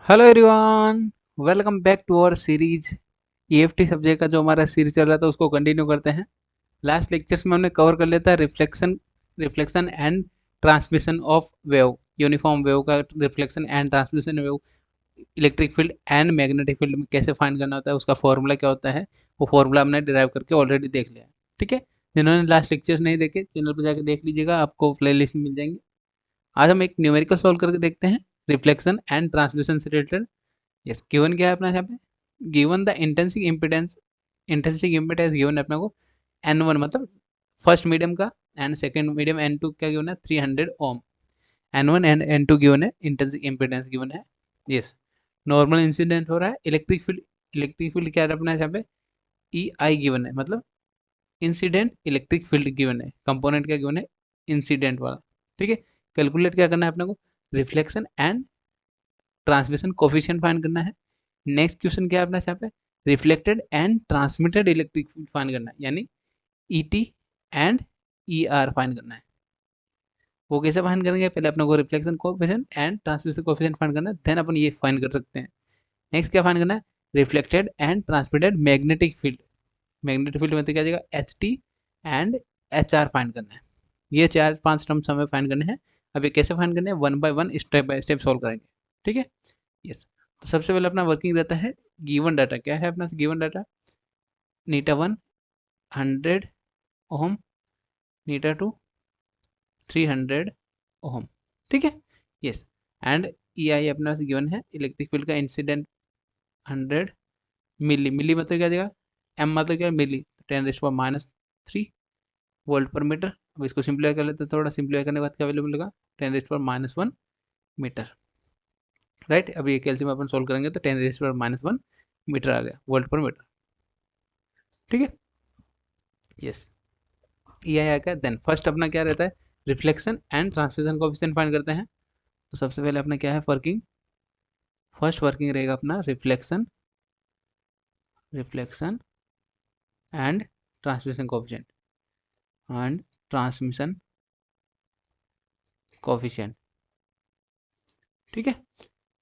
Hello everyone, welcome back to our series. EFT subject का जो हमारा सीरीज चल रहा था उसको कंटिन्यू करते हैं। लास्ट लेक्चर्स में हमने कवर कर लेता है reflection and transmission of wave, uniform wave का reflection and transmission wave, electric field and magnetic field में कैसे फाइंड करना होता है, उसका फॉर्मूला क्या होता है। वो फॉर्मूला हमने डिराइव करके ऑलरेडी देख लिया है। ठीक है, जिन्होंने लास्ट लेक्चर्स नहीं देखे चैनल पर जाकर देख लीजिएगा, आपको प्ले लिस्ट में मिल जाएंगे। आज हम एक न्यूमेरिकल सॉल्व करके देखते हैं रिफ्लेक्शन एंड ट्रांसमिशन से रिलेटेड। यस, गिवन क्या है अपना यहाँ पे, given the intrinsic impedance given है अपने को N1 मतलब फर्स्ट मीडियम का, एंड सेकंड मीडियम N2 क्या गिवन है 300 ओम। N1 एंड N2 गिवन है, इंटेंसिक इम्पीडेंस गिवन है। यस, नॉर्मल इंसिडेंट हो रहा है। इलेक्ट्रिक फील्ड क्या है अपना यहाँ पे, ई आई गिवन है, मतलब इंसिडेंट इलेक्ट्रिक फील्ड गिवन है। कंपोनेंट क्या गिवन है, इंसिडेंट वाला। ठीक है, कैलकुलेट क्या करना है अपने को, reflection and transmission coefficient find करना है। नेक्स्ट क्वेश्चन क्या है अपना यहाँ पे, reflected and transmitted electric field find करना है, यानी ईटी एंड ईआर फाइंड करना है। वो कैसे फाइंड करेंगे, पहले अपने को reflection coefficient and transmission coefficient find करना है, देन अपन ये फाइंड कर सकते हैं। नेक्स्ट क्या फाइंड करना है, reflected and transmitted magnetic field. Magnetic field में तो क्या जाएगा, H T and H R find करना है। ये चार पांच टर्म्स हमें फाइंड करने हैं। अब ये कैसे फाइंड करने हैं, one by one step by step solve करेंगे। ठीक है। यस, तो सबसे पहले अपना वर्किंग रहता है, गिवन डाटा क्या है अपना, गिवन डाटा नीटा 1 100 ओम, नीटा 2 300 ओम। ठीक है। यस, एंड ई आई अपना गिवन है, इलेक्ट्रिक फील्ड का इंसिडेंट 100 मिली। मिली मतलब क्या देगा, एम मतलब क्या, मिली, 10⁻³ वोल्ट पर मीटर। अब इसको सिंप्लीफाई कर लेते हैं, थोड़ा सिंप्लीफाई करने के बाद क्या वैल्यू मिलेगा, 10⁻1 मीटर। राइट, अब ये कैल्शियम अपन सोल्व करेंगे तो 10⁻1 मीटर आ गया, वोल्ट पर मीटर। ठीक है। यस, ये आ गया। देन फर्स्ट अपना क्या रहता है, reflection and transmission coefficient find करते हैं। तो सबसे पहले अपना क्या है वर्किंग, फर्स्ट वर्किंग रहेगा अपना reflection reflection and transmission coefficient and transmission coefficient. ठीक है,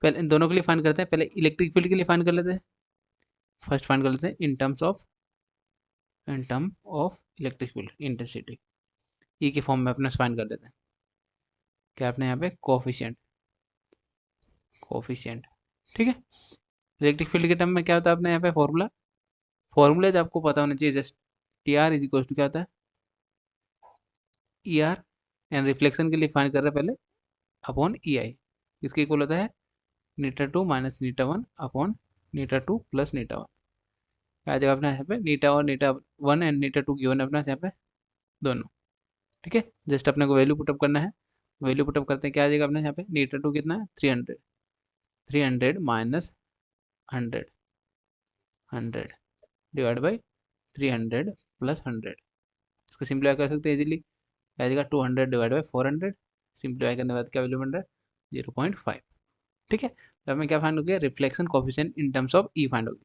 पहले इन दोनों के लिए फाइंड करते हैं। पहले इलेक्ट्रिक फील्ड के लिए फाइंड कर लेते हैं। फर्स्ट फाइंड कर लेते हैं in term of electric field intensity, E के फॉर्म में अपना फाइंड कर लेते हैं। क्या अपने यहाँ पे कोफिशिएंट। ठीक है, इलेक्ट्रिक फील्ड के टर्म में क्या होता है अपने यहाँ पे फॉर्मूला जो आपको पता होना चाहिए, just T R is equal to क्या होता है, ई आर। एंड रिफ्लेक्शन के लिए फाइंड कर रहे हैं पहले, अपॉन ई आई, इसके इक्वल होता है नीटा 2 माइनस नीटा 1 अपॉन नीटा 2 प्लस नीटा 1। क्या आ जाएगा अपना यहाँ पे, नीटा 1 एंड नीटा 2 गिवन है अपना यहाँ पे दोनों। ठीक है, जस्ट अपने को वैल्यू पुटअप करना है। वैल्यू पुटअप करते हैं, क्या आ जाएगा अपने यहाँ पे, नीटा 2 कितना है 300, 300 माइनस 100, 100 डिवाइड बाई 300 प्लस 100। इसको सिंप्लीफाई कर सकते हैं इजीली, आ जाएगा 200 डिवाइड बाई 400। सिंप्लीफाई करने के बाद क्या वैल्यू बन रहा है, 0.5। ठीक है, तो हमें क्या फाइंड हो गया, reflection coefficient in terms of E find हो गया।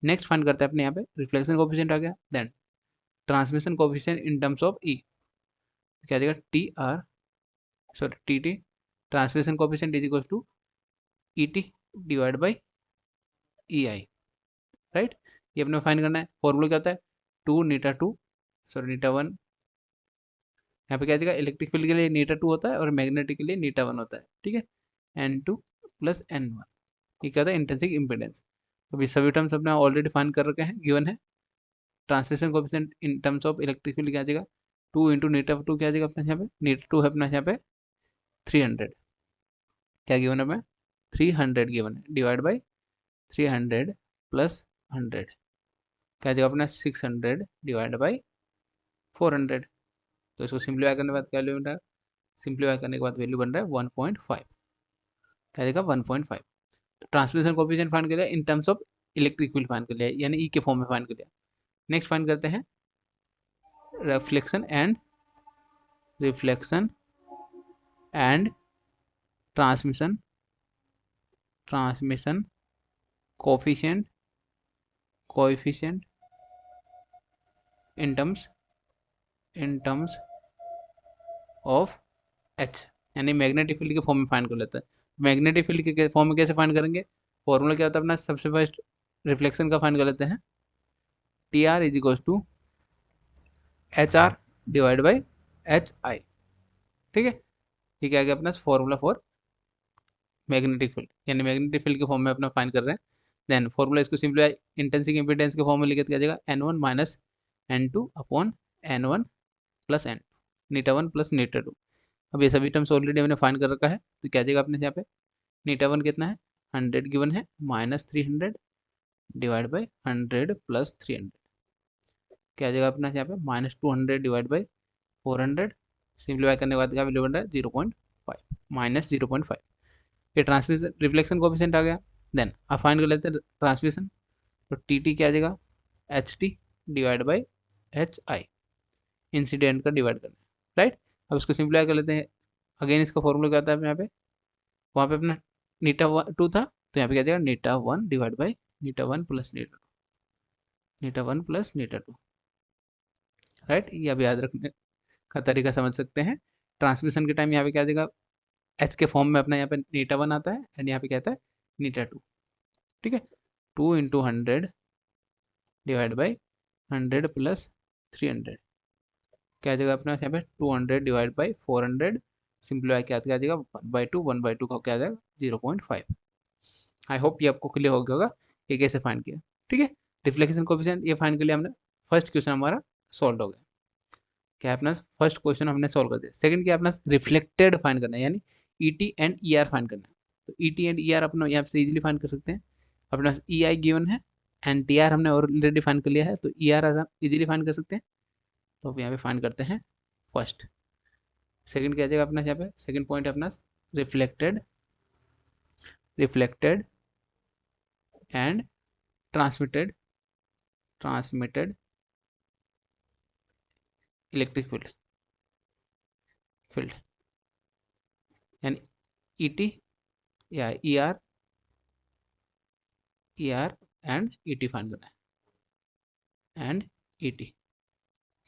नेक्स्ट फाइंड करते हैं अपने यहाँ पे, रिफ्लेक्शन कोफिशिएंट आ गया, then transmission coefficient in terms of E, क्या देगा T R, sorry T T, transmission coefficient is equal to E T divide by E I. Right, ये अपने फाइंड करना है। फॉर्मूला क्या होता है, नीटा 1, यहाँ पे क्या देगा, इलेक्ट्रिक फील्ड के लिए नीटा 2 होता है और मैग्नेटिक के लिए नीटा 1 होता है। ठीक है, N2 प्लस N1, ये क्या होता है, इंट्रिंसिक इम्पीडेंस। तो ये सभी टर्म्स अपने ऑलरेडी फाइंड कर रखे हैं, गिवन है। Transmission coefficient in terms of electric field क्या आ जाएगा, 2 नीटा 2 क्या आ जाएगा अपने यहाँ पे, नीटा 2 है अपना यहाँ पे 300, क्या गिवन है अपने 300 गिवन है, डिवाइड बाई 300 प्लस 100, क्या आ जाएगा अपना 600 डिवाइड बाई 400। तो इसको सिंप्लीफाई करने के बाद क्या वैल्यू बन रहा है, सिंप्लीफाई करने के बाद वैल्यू बन रहा है 1.5, क्या देगा 1.5। ट्रांसमिशन कोएफिशिएंट फाइंड कर लिया, इन terms of electric field find कर लिया, यानी ई के फॉर्म में फाइंड कर लिया। नेक्स्ट फाइंड करते हैं reflection and transmission transmission coefficient coefficient in terms of H, यानी मैग्नेटिक फील्ड के फॉर्म में फाइंड कर लेते हैं। मैग्नेटिक फील्ड के फॉर्म में कैसे फाइंड करेंगे? फॉर्मूला क्या होता है अपना? सबसे फर्स्ट रिफ्लेक्शन का फाइंड कर लेते हैं, T R is equal to H R divide by H I. ठीक है, ये क्या आ गया अपना फॉर्मूला फॉर मैग्नेटिक फील्ड, यानी मैग्नेटिक फील्ड के फॉर्म में अपना फाइंड कर रहे हैं। देन फॉर्मूला इसको सिंपलीफाई इंटेंसिटी इम्पीडेंस के फॉर्म में लिखे तो क्या जाएगा, N one minus N two upon N one plus N eta one plus नीटा टू। अब ये सभी टर्म्स ऑलरेडी हमने फाइंड कर रखा है, तो क्या जाएगा अपने यहाँ पे, नीटा वन कितना है 100 गिवन है, माइनस 300 डिवाइड बाई 100 प्लस 300, क्या आ जाएगा अपना यहाँ पे माइनस 200 डिवाइड बाई 400, सिंप्लीफाई करने के बाद क्या वैल्यू बन रहा है 0.5 माइनस 0.5। ये ट्रांसमिशन रिफ्लेक्शन कोएफिशिएंट आ गया। देन आप फाइंड कर लेते हैं ट्रांसमिशन, तो टी टी क्या आ जाएगा H T divide by H I, incident का डिवाइड करना है, राइट। अब इसको सिंप्लीफाई कर लेते हैं, अगेन इसका फॉर्मूला क्या आता है यहाँ पे, वहाँ पे अपना नीटा टू था, तो यहाँ पे क्या जाएगा नीटा वन डिवाइड बाई नीटा वन प्लस नीटा टू, नीटा वन प्लस नीटा टू, राइट। ये अब याद रखने का तरीका समझ सकते हैं। ट्रांसमिशन के टाइम यहाँ पे क्या आ जाएगा, एच के फॉर्म में अपना यहाँ पे नीटा वन आता है एंड यहाँ पे क्या आता है नीटा टू। ठीक है, 2 इंटू 100 डिवाइड बाई 100 प्लस 300, क्या आ जाएगा अपना यहाँ पे 200 डिवाइड बाई 400, सिंप्लीफाई क्या आ जाएगा 1/2 का क्या आ जाएगा 0.5। आई होप ये आपको क्लियर हो गया होगा ये कैसे फाइंड किया। ठीक है, रिफ्लेक्शन कोएफिशिएंट ये फाइंड कर लिया हमने, फर्स्ट क्वेश्चन हमारा सॉल्व हो गया। क्या अपना फर्स्ट क्वेश्चन हमने सॉल्व कर दिया। सेकंड क्या अपना रिफ्लेक्टेड फाइंड करना है, यानी ईटी एंड ईआर फाइंड करना है। तो ईटी एंड ईआर अपना यहाँ से इजीली फाइंड कर सकते हैं, अपना ई आई गिवन है एंड टी आर हमने ऑलरेडी फाइंड कर लिया है, तो ई आर इजीली फाइंड कर सकते हैं। तो अब यहाँ पे फाइंड करते हैं फर्स्ट। सेकंड क्या जाएगा अपना यहाँ पे, सेकंड पॉइंट है अपना reflected and transmitted electric field यानी ईटी या ईआर एंड ईटी फाइंड करना है, एंड ईटी।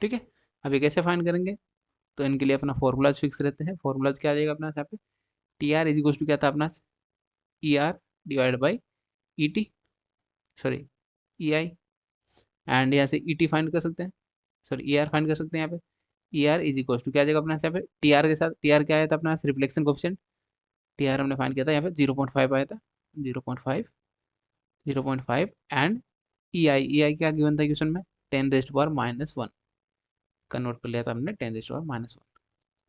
ठीक है, अब ये कैसे फाइंड करेंगे, तो इनके लिए अपना फॉर्मूलाज फिक्स रहते हैं। फॉर्मूलाज क्या आ जाएगा अपना यहाँ पे, T R is equal to क्या था अपना E R divide by E T, sorry E I, and यहाँ से ई टी फाइंड कर सकते हैं, सॉरी ई आर फाइंड कर सकते हैं। यहाँ पे E R is equal to क्या आ जाएगा अपना यहाँ पे, टी आर के साथ, टी आर क्या आया था अपना रिफ्लेक्शन कोएफिशिएंट, टी आर हमने फाइंड किया था यहाँ पे 0.5 आया था, 0.5 एंड ई आई क्या गिवन था क्वेश्चन में 10⁻⁻1, कन्वर्ट कर लिया था हमने 10⁻⁻1।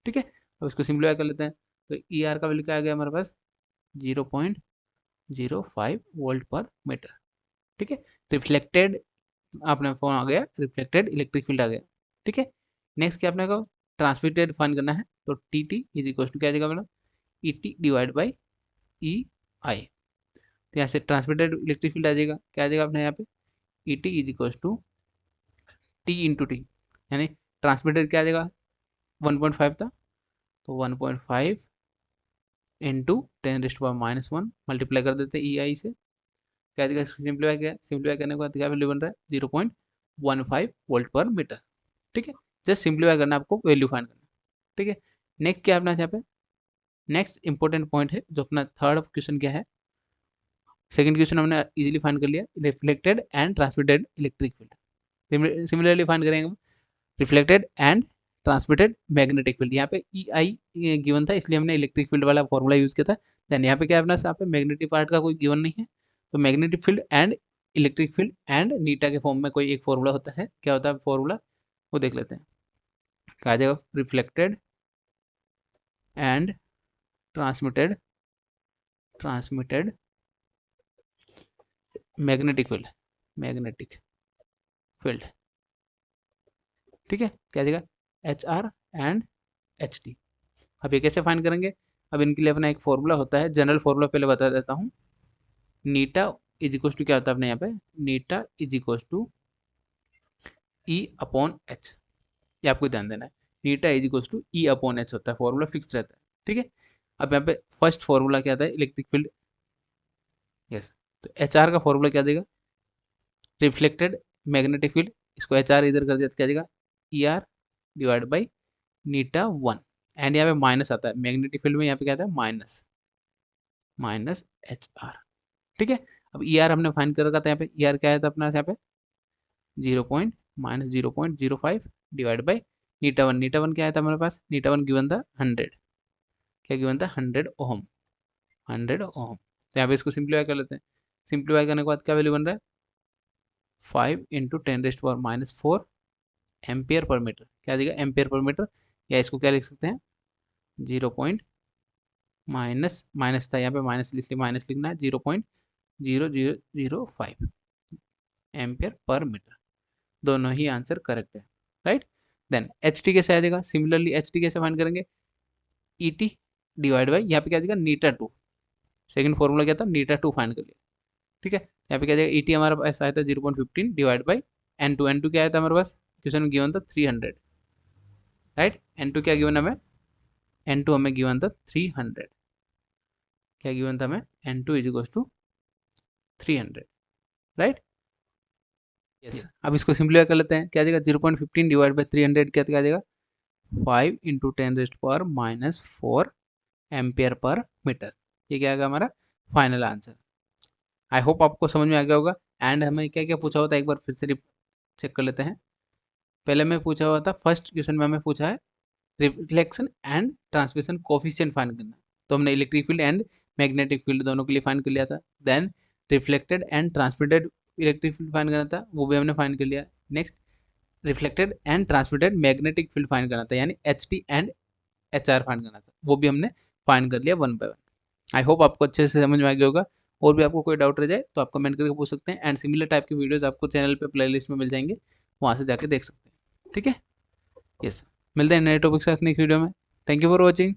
ठीक है, अब इसको सिंप्लीफाई कर लेते हैं, तो ई आर का वैल्यू क्या आ गया हमारे पास 0.05 वोल्ट पर मीटर। ठीक है, रिफ्लेक्टेड आपने फोन आ गया, रिफ्लेक्टेड इलेक्ट्रिक फील्ड आ गया। ठीक है, नेक्स्ट क्या आपने कहा ट्रांसमिटेड फाइंड करना है, तो T T is equal to क्या आ जाएगा अपना E T divide by E I, तो यहाँ से ट्रांसमिटेड इलेक्ट्रिक फील्ड आ जाएगा, क्या आ जाएगा अपने यहाँ पे E T is equal to T into T, यानी ट्रांसमिटेड क्या आ जाएगा 1.5 था, तो 1.5 इंटू 10⁻⁻1 मल्टीप्लाई कर देते ई आई से, क्या जाएगा सिंप्लीफाई करने के बाद क्या वैल्यू बन रहा है 0.15 वोल्ट पर मीटर। ठीक है, जस्ट सिंप्लीफाई करना, आपको वैल्यू फाइंड करना। ठीक है, नेक्स्ट क्या अपना यहाँ पे, नेक्स्ट इंपॉर्टेंट पॉइंट है जो अपना थर्ड क्वेश्चन क्या है, सेकंड क्वेश्चन हमने इजीली फाइंड कर लिया, reflected and transmitted electric field. Similarly find करेंगे reflected and transmitted magnetic field, यहाँ पे ई आई गिवन था इसलिए हमने इलेक्ट्रिक फील्ड वाला फॉर्मूला यूज किया था। देन यहाँ पे क्या अपना यहाँ पे मैग्नेटिक पार्ट का कोई गिवन नहीं है, तो magnetic field and electric field and नीटा के फॉर्म में कोई एक फॉर्मूला होता है, क्या होता है फॉर्मूला वो देख लेते हैं। क्या आ जाएगा reflected and transmitted magnetic field. ठीक है, क्या आ जाएगा H R and H T. अब ये कैसे फाइंड करेंगे, अब इनके लिए अपना एक फॉर्मूला होता है, जनरल फॉर्मूला पहले बता देता हूँ। नीटा इज इक्वल टू क्या होता है अपने यहाँ पे, नीटा is equal to E upon H, ये आपको ध्यान देना है, नीटा is equal to E upon H होता है, फॉर्मूला फिक्स रहता है। ठीक है, अब यहाँ पे फर्स्ट फॉर्मूला क्या आता है इलेक्ट्रिक फील्ड, यस, तो एच आर का फॉर्मूला क्या देगा रिफ्लेक्टेड मैग्नेटिक फील्ड, इसको एच आर इधर कर दिया तो क्या देगा ई आर डिवाइड बाई नीटा वन, एंड यहाँ पे माइनस आता है मैग्नेटिक फील्ड में, यहाँ पे क्या आता है माइनस, माइनस एच आर। ठीक है, अब ई आर हमने फाइंड कर रखा था, यहाँ पे ई आर क्या है था अपना, यहाँ पे 0.05 डिवाइड बाई नीटा वन क्या है था हमारे पास, नीटा वन गिवन था 100, क्या गिवन था 100 ओम, 100 ओम। तो यहाँ पे इसको सिंप्लीफाई कर लेते हैं, सिंप्लीफाई करने के बाद क्या वैल्यू बन रहा है 5 × 10⁻⁴ एम्पियर पर मीटर, क्या देगा एम्पियर पर मीटर, या इसको क्या लिख सकते हैं 0. माइनस माइनस था यहाँ पे माइनस, इसलिए माइनस लिखना है 0.0005 एम्पियर पर मीटर। दोनों ही आंसर करेक्ट है, राइट। देन एच टी कैसे आ जाएगा, सिमिलरली एच टी कैसे फाइंड करेंगे, ई टी डिवाइड बाई यहाँ पे क्या जाएगा नीटा टू, सेकंड फॉर्मूला क्या था नीटा टू फाइंड कर लिया। ठीक है, यहाँ पे क्या जाएगा ई टी हमारा पास आया था 0.15 डिवाइड बाई एन टू क्या आया था हमारे पास, क्वेश्चन गिवन था 300, राइट। एन टू क्या गिवन हमें, एन टू हमें गिवन था 300, क्या गिवन था हमें N two is equal to 300, right. Yes, अब इसको सिंप्लीफाई कर लेते हैं, क्या आ जाएगा 0.15 डिवाइड बाई 300 क्या आ जाएगा 5 × 10⁻⁴ एम्पियर पर मीटर। ये क्या आएगा हमारा फाइनल आंसर। आई होप आपको समझ में आ गया होगा। एंड हमें क्या क्या पूछा होता है एक बार फिर से चेक कर लेते हैं। पहले में पूछा हुआ था, फर्स्ट क्वेश्चन में हमें पूछा है reflection and transmission coefficient find करना, तो हमने electric field and magnetic field दोनों के लिए फाइंड कर लिया था। Then reflected and transmitted electric field find करना था, वो भी हमने फाइंड कर लिया। Next reflected and transmitted magnetic field find करना था, यानी H T and H R find करना था, वो भी हमने फाइंड कर लिया 1 बाय 1। आई होप आपको अच्छे से समझ में आ गया होगा। और भी आपको कोई डाउट रह जाए तो आप कमेंट करके पूछ सकते हैं, एंड सिमिलर टाइप की वीडियोस आपको चैनल पे प्लेलिस्ट में मिल जाएंगे, वहाँ से जाके देख सकते हैं। ठीक है, यस, मिलते हैं नए टॉपिक के साथ नेक्स्ट वीडियो में। Thank you for watching.